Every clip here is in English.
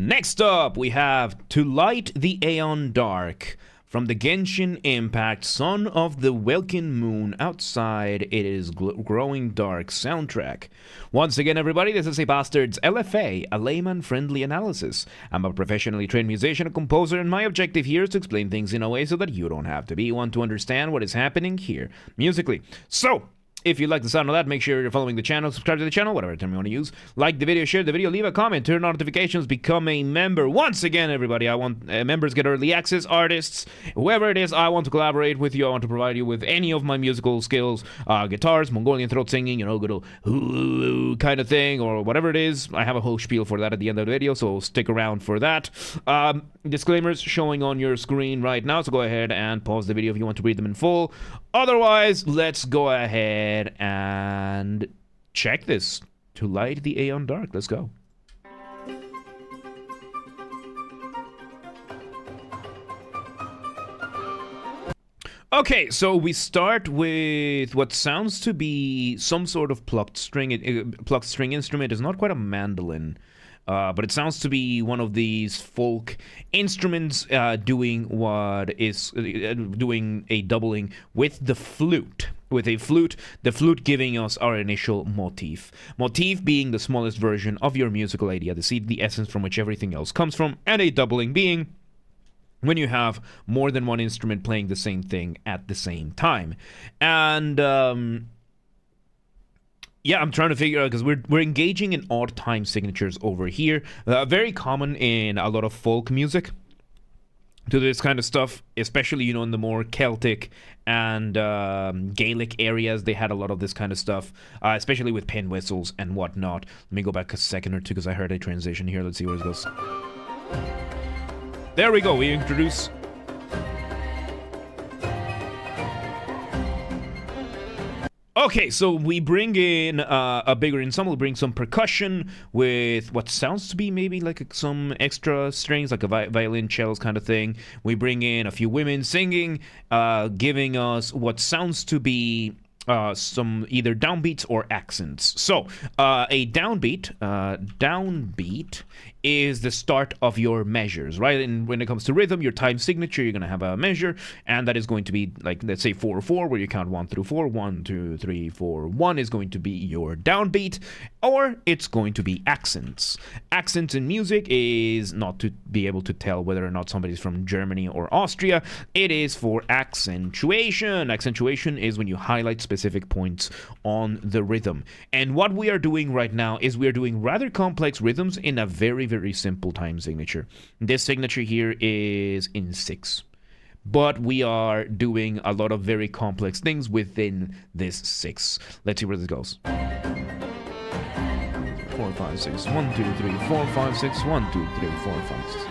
Next up, we have To Light the Aeon Dark from the Genshin Impact Son of the Welkin Moon Outside It Is Growing Dark soundtrack. Once again, everybody, this is a Basterd's LFA, a layman-friendly analysis. I'm a professionally trained musician and composer, and my objective here is to explain things in a way so that you don't have to be one to understand what is happening here musically. So, if you like the sound of that, make sure you're following the channel, subscribe to the channel, whatever term you want to use. Like the video, share the video, leave a comment, turn on notifications, become a member. Once again, everybody, I want members get early access, artists, whoever it is, I want to collaborate with you. I want to provide you with any of my musical skills, guitars, Mongolian throat singing, good old kind of thing, or whatever it is. I have a whole spiel for that at the end of the video, so stick around for that. Disclaimers showing on your screen right now, so go ahead and pause the video if you want to read them in full. Otherwise, let's go ahead and check this. To Light the Aeon Dark. Let's go. Okay, so we start with what sounds to be some sort of plucked string instrument. It's not quite a mandolin, but it sounds to be one of these folk instruments doing a doubling with the flute. With a flute, the flute giving us our initial motif. Motif being the smallest version of your musical idea, the seed, the essence from which everything else comes from, and a doubling being when you have more than one instrument playing the same thing at the same time. And yeah, I'm trying to figure out, because we're engaging in odd time signatures over here. Very common in a lot of folk music to this kind of stuff, especially, in the more Celtic and Gaelic areas. They had a lot of this kind of stuff, especially with pen whistles and whatnot. Let me go back a second or two, because I heard a transition here. Let's see where it goes. There we go. We introduce... Okay, so we bring in a bigger ensemble, bring some percussion with what sounds to be maybe like some extra strings, like a violin, cellos kind of thing. We bring in a few women singing, giving us what sounds to be some either downbeats or accents. So, a downbeat is the start of your measures, right? And when it comes to rhythm, your time signature, you're going to have a measure, and that is going to be, like, let's say 4/4, where you count 1 through 4. 1, 2, 3, 4. 1 is going to be your downbeat, or it's going to be accents. Accents in music is not to be able to tell whether or not somebody's from Germany or Austria. It is for accentuation. Accentuation is when you highlight specific points on the rhythm. And what we are doing right now is we are doing rather complex rhythms in a very simple time signature. This signature here is in 6. But we are doing a lot of very complex things within this 6. Let's see where this goes. 4, 5, 6. 1, 2, 3, 4, 5, 6. 1, 2, 3, 4, 5, 6.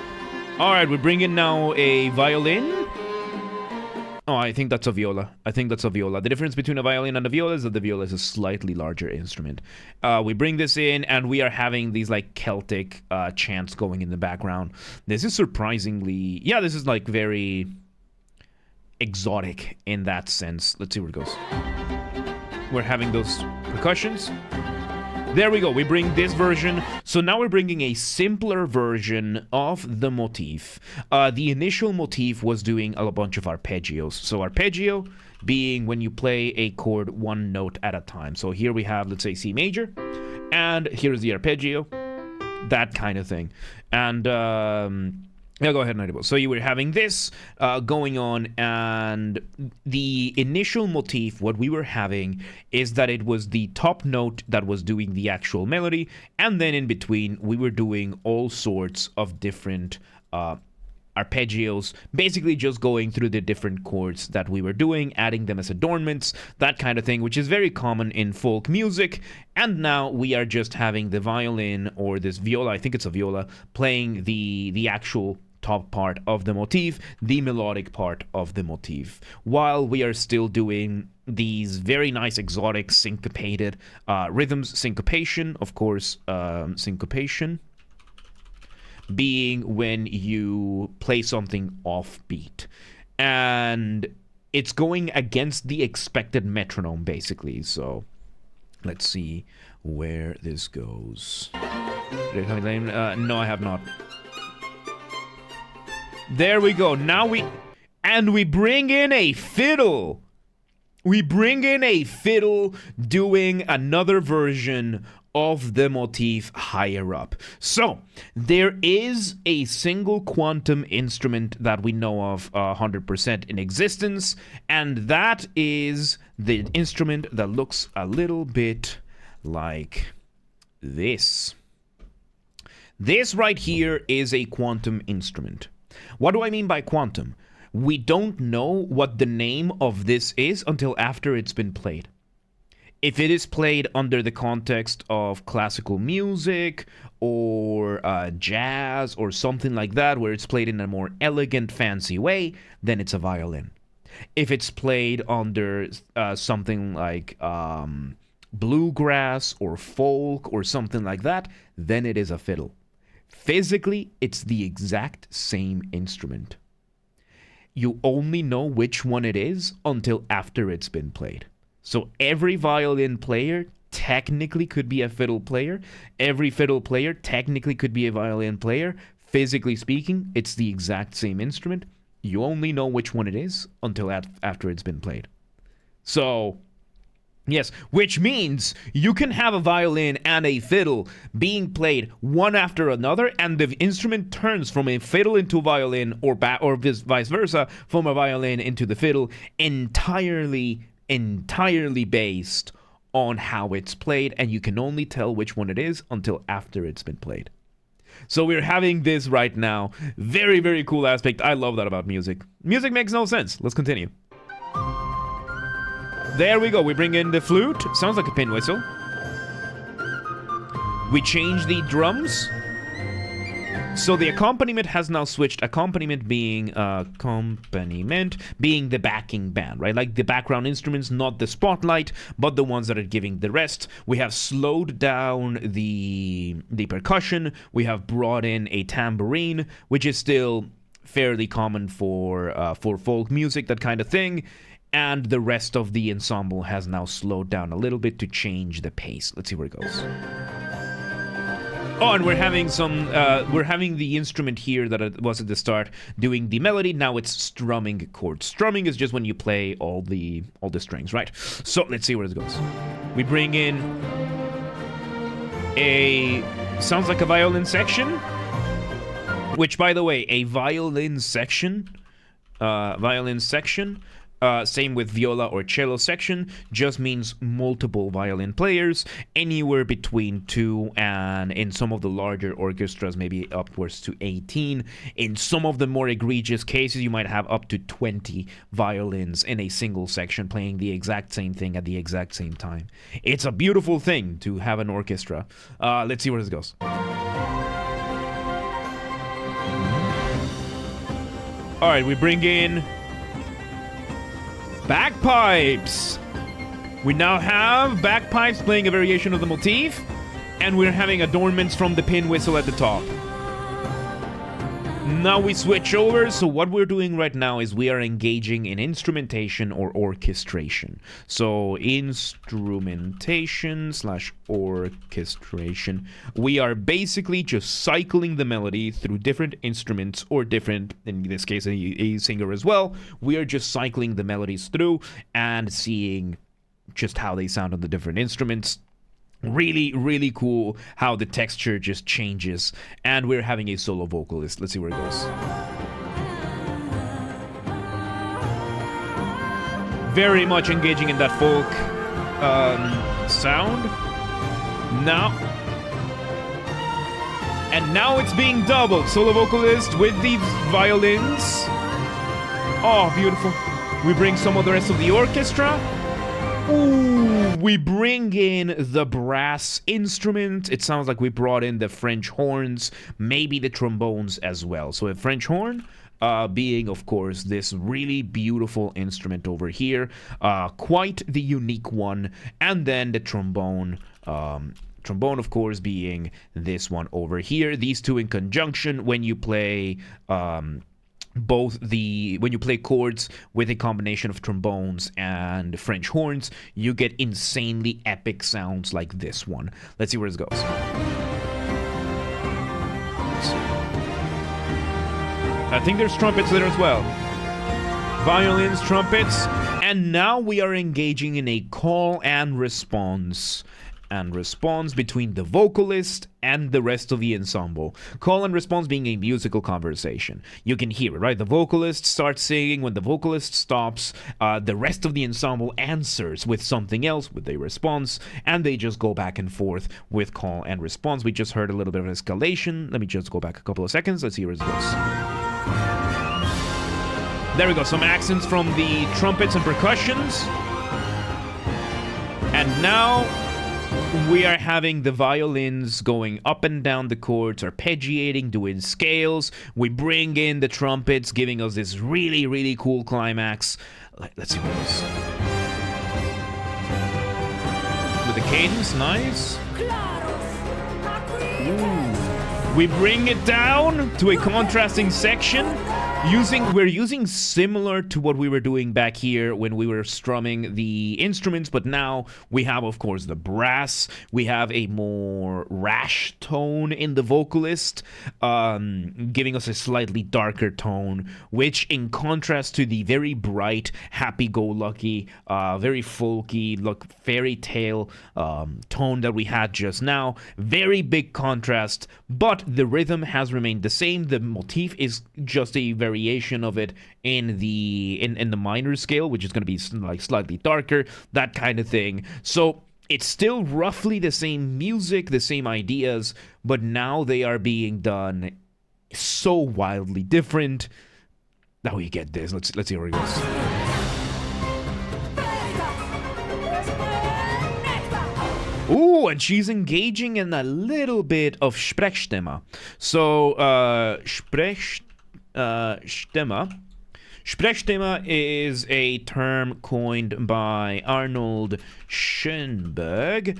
Alright, we're bringing now a violin. Oh, I think that's a viola. The difference between a violin and a viola is that the viola is a slightly larger instrument. We bring this in, and we are having these, like, Celtic chants going in the background. This is surprisingly... Yeah, this is, like, very exotic in that sense. Let's see where it goes. We're having those percussions. There we go, we bring this version. So now we're bringing a simpler version of the motif. The initial motif was doing a bunch of arpeggios. So arpeggio being when you play a chord one note at a time. So here we have, let's say, C major, and here's the arpeggio, that kind of thing. And yeah, go ahead, Nightable. So you were having this going on, and the initial motif, what we were having is that it was the top note that was doing the actual melody, and then in between, we were doing all sorts of different arpeggios, basically just going through the different chords that we were doing, adding them as adornments, that kind of thing, which is very common in folk music. And now we are just having the violin, or this viola, I think it's a viola, playing the actual top part of the motif, the melodic part of the motif, while we are still doing these very nice exotic syncopated rhythms. Syncopation, of course, syncopation being when you play something offbeat, and it's going against the expected metronome, basically. So let's see where this goes. No, I have not. There we go. Now we bring in a fiddle. We bring in a fiddle doing another version of the motif higher up. So, there is a single quantum instrument that we know of 100% in existence, and that is the instrument that looks a little bit like this. This right here is a quantum instrument. What do I mean by quantum? We don't know what the name of this is until after it's been played. If it is played under the context of classical music or jazz or something like that, where it's played in a more elegant, fancy way, then it's a violin. If it's played under something like bluegrass or folk or something like that, then it is a fiddle. Physically, it's the exact same instrument. You only know which one it is until after it's been played. So every violin player technically could be a fiddle player. Every fiddle player technically could be a violin player. Physically speaking, it's the exact same instrument. You only know which one it is until after it's been played. So, yes, which means you can have a violin and a fiddle being played one after another, and the instrument turns from a fiddle into a violin, or vice versa, from a violin into the fiddle, entirely based on how it's played, and you can only tell which one it is until after it's been played. So we're having this right now. Very, very cool aspect. I love that about music. Music makes no sense. Let's continue. There we go. We bring in the flute. Sounds like a pin whistle. We change the drums. So the accompaniment has now switched. Accompaniment being the backing band, right? Like the background instruments, not the spotlight, but the ones that are giving the rest. We have slowed down the percussion. We have brought in a tambourine, which is still fairly common for folk music, that kind of thing. And the rest of the ensemble has now slowed down a little bit to change the pace. Let's see where it goes. Oh, and we're having the instrument here that it was at the start doing the melody. Now it's strumming chords. Strumming is just when you play all the strings, right? So let's see where it goes. We bring in sounds like a violin section, which, by the way, a violin section, same with viola or cello section, just means multiple violin players, anywhere between 2 and, in some of the larger orchestras, maybe upwards to 18. In some of the more egregious cases, you might have up to 20 violins in a single section playing the exact same thing at the exact same time. It's a beautiful thing to have an orchestra. Let's see where this goes. All right, we bring in bagpipes. We now have bagpipes playing a variation of the motif, and we're having adornments from the pin whistle at the top. Now we switch over. So what we're doing right now is we are engaging in instrumentation or orchestration. So instrumentation / orchestration. We are basically just cycling the melody through different instruments, or different, in this case, a singer as well. We are just cycling the melodies through and seeing just how they sound on the different instruments. Really, really cool how the texture just changes. And we're having a solo vocalist. Let's see where it goes. Very much engaging in that folk sound. Now it's being doubled. Solo vocalist with these violins. Oh, beautiful. We bring some of the rest of the orchestra. Ooh, we bring in the brass instrument. It sounds like we brought in the French horns, maybe the trombones as well. So a French horn being, of course, this really beautiful instrument over here. Quite the unique one. And then the trombone, of course, being this one over here. These two in conjunction when you play when you play chords with a combination of trombones and French horns, you get insanely epic sounds like this one. Let's see where this goes. I think there's trumpets there as well. Violins, trumpets, and now we are engaging in a call and response. And response between the vocalist and the rest of the ensemble. Call and response being a musical conversation. You can hear it, right? The vocalist starts singing. When the vocalist stops, the rest of the ensemble answers with something else, with a response, and they just go back and forth with call and response. We just heard a little bit of escalation. Let me just go back a couple of seconds. Let's see where it goes. There we go. Some accents from the trumpets and percussions. And now we are having the violins going up and down the chords, arpeggiating, doing scales. We bring in the trumpets, giving us this really, really cool climax. Let's see what it is. With the cadence, nice. Ooh. We bring it down to a contrasting section. We're using similar to what we were doing back here when we were strumming the instruments, but now we have, of course, the brass. We have a more rash tone in the vocalist, giving us a slightly darker tone, which in contrast to the very bright, happy-go-lucky, very folky, fairy tale tone that we had just now. Very big contrast, but the rhythm has remained the same. The motif is just a variation of it in the minor scale, which is going to be like slightly darker, that kind of thing. So it's still roughly the same music, the same ideas, but now they are being done so wildly different. Now we get this. Let's see where it goes. Ooh, and she's engaging in a little bit of Sprechstimme. So, Sprechstimme is a term coined by Arnold Schoenberg,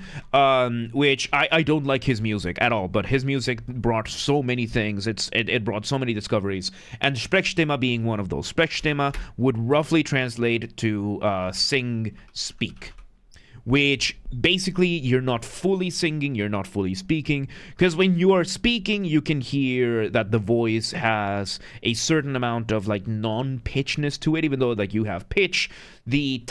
which I don't like his music at all, but his music brought so many things. It brought so many discoveries, and Sprechstimme being one of those. Sprechstimme would roughly translate to sing, speak, which basically you're not fully singing, you're not fully speaking, because when you are speaking, you can hear that the voice has a certain amount of like non-pitchness to it, even though like you have pitch, the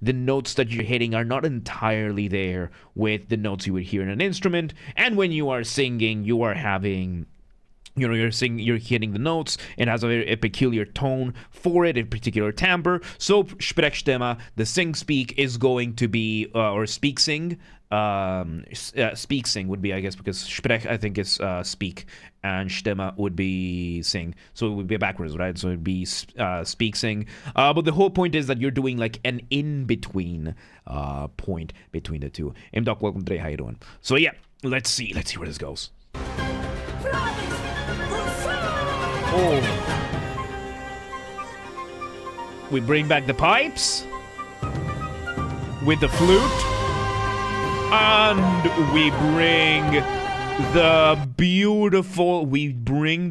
notes that you're hitting are not entirely there with the notes you would hear in an instrument, and when you are singing, you are having... you're hitting the notes. It has a peculiar tone for it, a particular timbre. So Sprechstimme, the sing-speak, is going to be, or speak-sing. Speak-sing would be, I guess, because Sprech, I think, is speak, and Stimme would be sing. So it would be backwards, right? So it would be speak-sing. But the whole point is that you're doing like an in-between point between the two. Doc, welcome today. How you doing? So yeah, let's see where this goes. Oh. We bring back the pipes with the flute, and we bring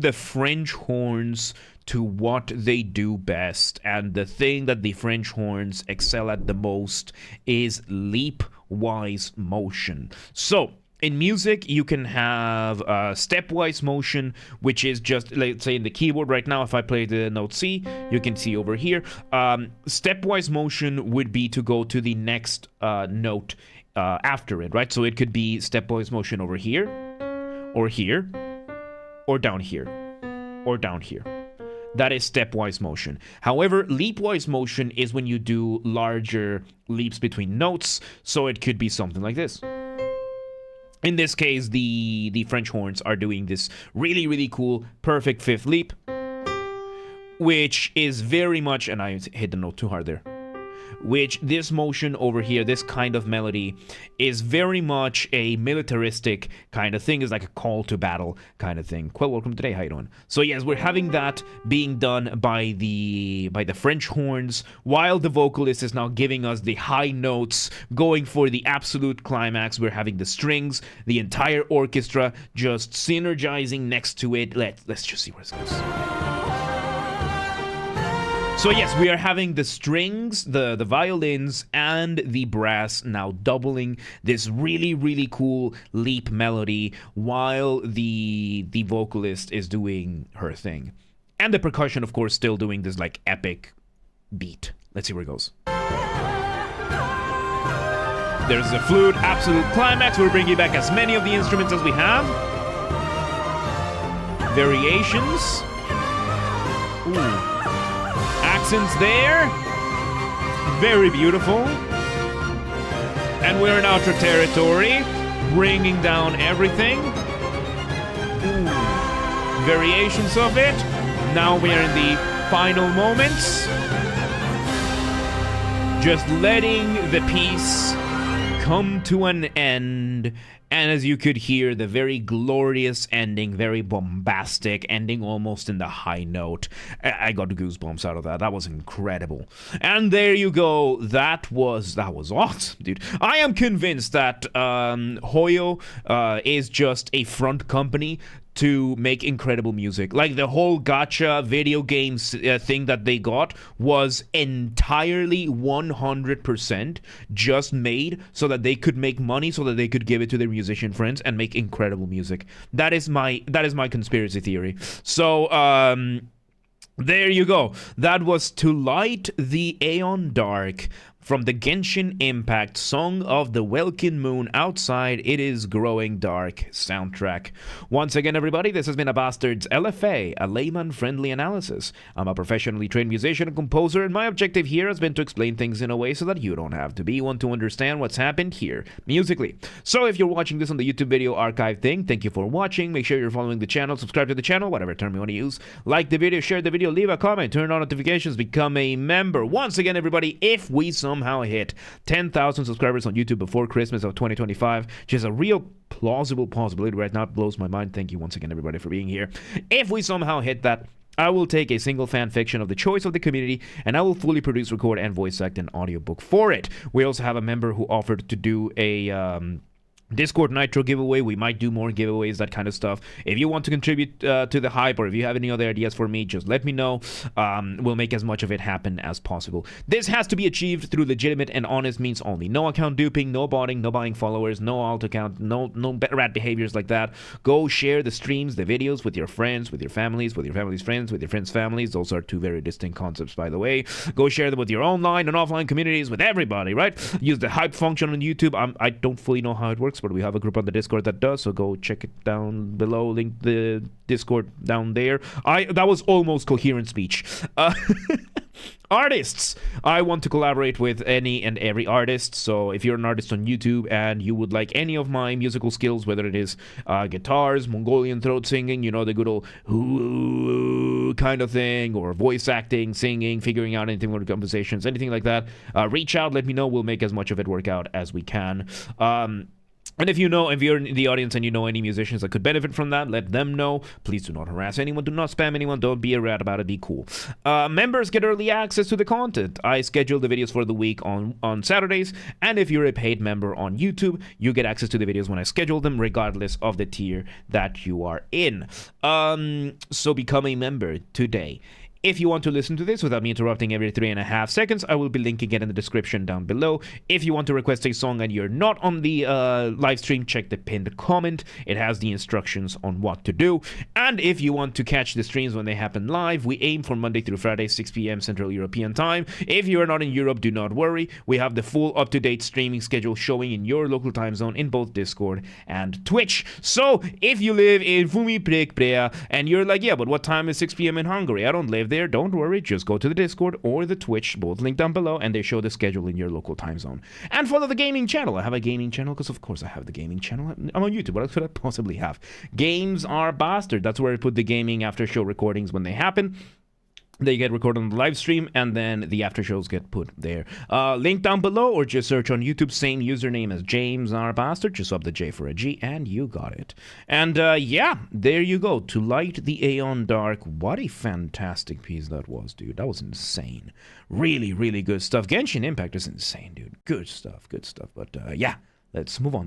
the French horns to what they do best, and the thing that the French horns excel at the most is leapwise motion. So in music, you can have stepwise motion, which is just, let's say in the keyboard right now, if I play the note C, you can see over here. Stepwise motion would be to go to the next note after it, right? So it could be stepwise motion over here, or here, or down here, or down here. That is stepwise motion. However, leapwise motion is when you do larger leaps between notes, so it could be something like this. In this case, the French horns are doing this really, really cool, perfect fifth leap, which is very much, and I hit the note too hard there, which this motion over here, this kind of melody, is very much a militaristic kind of thing. It's like a call to battle kind of thing. Well, welcome today. How you doing? So yes, we're having that being done by the French horns, while the vocalist is now giving us the high notes, going for the absolute climax. We're having the strings, the entire orchestra just synergizing next to it. Let's just see where this goes. So yes, we are having the strings, the violins, and the brass now doubling this really, really cool leap melody while the vocalist is doing her thing. And the percussion, of course, still doing this like epic beat. Let's see where it goes. There's the flute, absolute climax. We're bringing back as many of the instruments as we have. Variations. Ooh. Accents there. Very beautiful. And we're in outer territory, bringing down everything. Ooh. Variations of it. Now we're in the final moments. Just letting the piece come to an end. And as you could hear, the very glorious ending, very bombastic, ending almost in the high note. I got goosebumps out of that. That was incredible. And there you go. That was awesome, dude. I am convinced that Hoyo is just a front company to make incredible music. Like the whole gacha video games thing that they got was entirely 100% just made so that they could make money, so that they could give it to their musician friends and make incredible music. That is my conspiracy theory. So there you go. That was To Light the Aeon Dark from the Genshin Impact Song of the Welkin Moon Outside It Is Growing Dark soundtrack. Once again, everybody, this has been a Basterd's LFA, a layman-friendly analysis. I'm a professionally trained musician and composer, and my objective here has been to explain things in a way so that you don't have to be one to understand what's happened here musically. So if you're watching this on the YouTube video archive thing, thank you for watching. Make sure you're following the channel, subscribe to the channel, whatever term you want to use. Like the video, share the video, leave a comment, turn on notifications, become a member. Once again, everybody, if we somehow hit 10,000 subscribers on YouTube before Christmas of 2025, which is a real plausible possibility right now, it blows my mind. Thank you once again, everybody, for being here. If we somehow hit that, I will take a single fan fiction of the choice of the community, and I will fully produce, record, and voice act an audiobook for it. We also have a member who offered to do a Discord Nitro giveaway. We might do more giveaways, that kind of stuff. If you want to contribute to the hype, or if you have any other ideas for me, just let me know. We'll make as much of it happen as possible. This has to be achieved through legitimate and honest means only. No account duping, no botting, no buying followers, no alt account, no rat behaviors like that. Go share the streams, the videos with your friends, with your families, with your family's friends, with your friends' families. Those are two very distinct concepts, by the way. Go share them with your online and offline communities, with everybody, right? Use the hype function on YouTube. I don't fully know how it works, but we have a group on the Discord that does, so go check it down below. Link the Discord down there. That was almost coherent speech. Artists! I want to collaborate with any and every artist, so if you're an artist on YouTube and you would like any of my musical skills, whether it is guitars, Mongolian throat singing, you know, the good old ooh kind of thing, or voice acting, singing, figuring out anything with conversations, anything like that, reach out, let me know. We'll make as much of it work out as we can. And if you're in the audience and you know any musicians that could benefit from that, let them know. Please do not harass anyone, do not spam anyone, don't be a rat about it, be cool. Members get early access to the content. I schedule the videos for the week on Saturdays, and if you're a paid member on YouTube, you get access to the videos when I schedule them, regardless of the tier that you are in. So become a member today. If you want to listen to this without me interrupting every 3.5 seconds, I will be linking it in the description down below. If you want to request a song and you're not on the live stream, check the pinned comment. It has the instructions on what to do. And if you want to catch the streams when they happen live, we aim for Monday through Friday, 6 p.m. Central European Time. If you are not in Europe, do not worry. We have the full up-to-date streaming schedule showing in your local time zone in both Discord and Twitch. So if you live in Fumi-Prekprea and you're like, yeah, but what time is 6 p.m. in Hungary? I don't live there. Don't worry, just go to the Discord or the Twitch, both linked down below, and they show the schedule in your local time zone. And follow the gaming channel. I have a gaming channel because of course I have the gaming channel. I'm on YouTube. What else could I possibly have? Games are Basterd. That's where I put the gaming after show recordings when they happen. They get recorded on the live stream, and then the after shows get put there. Link down below, or just search on YouTube, same username as James R. Basterd. Just swap the J for a G, and you got it. And yeah, there you go. To Light the Aeon Dark. What a fantastic piece that was, dude. That was insane. Really, really good stuff. Genshin Impact is insane, dude. Good stuff, good stuff. But yeah, let's move on.